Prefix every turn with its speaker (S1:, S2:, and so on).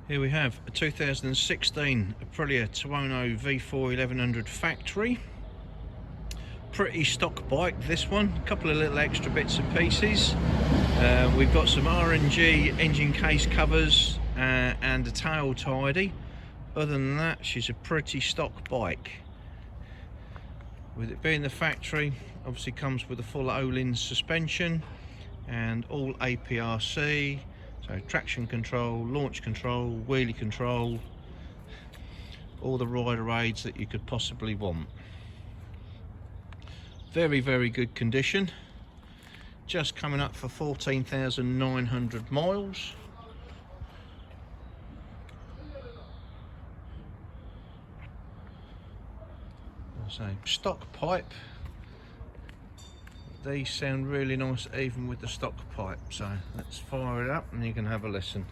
S1: Here we have a 2016 Aprilia Tuono V4 1100 factory. Pretty stock bike, this one. A couple of little extra bits and pieces. We've got some R&G engine case covers and a tail tidy. Other than that, she's a pretty stock bike. With it being the factory, obviously comes with a full Öhlins suspension and all APRC. So traction control, launch control, wheelie control, all the rider aids that you could possibly want. Very, very good condition. Just coming up for 14,900 miles. So stock pipe. These sound really nice even with the stock pipe, so let's fire it up and you can have a listen.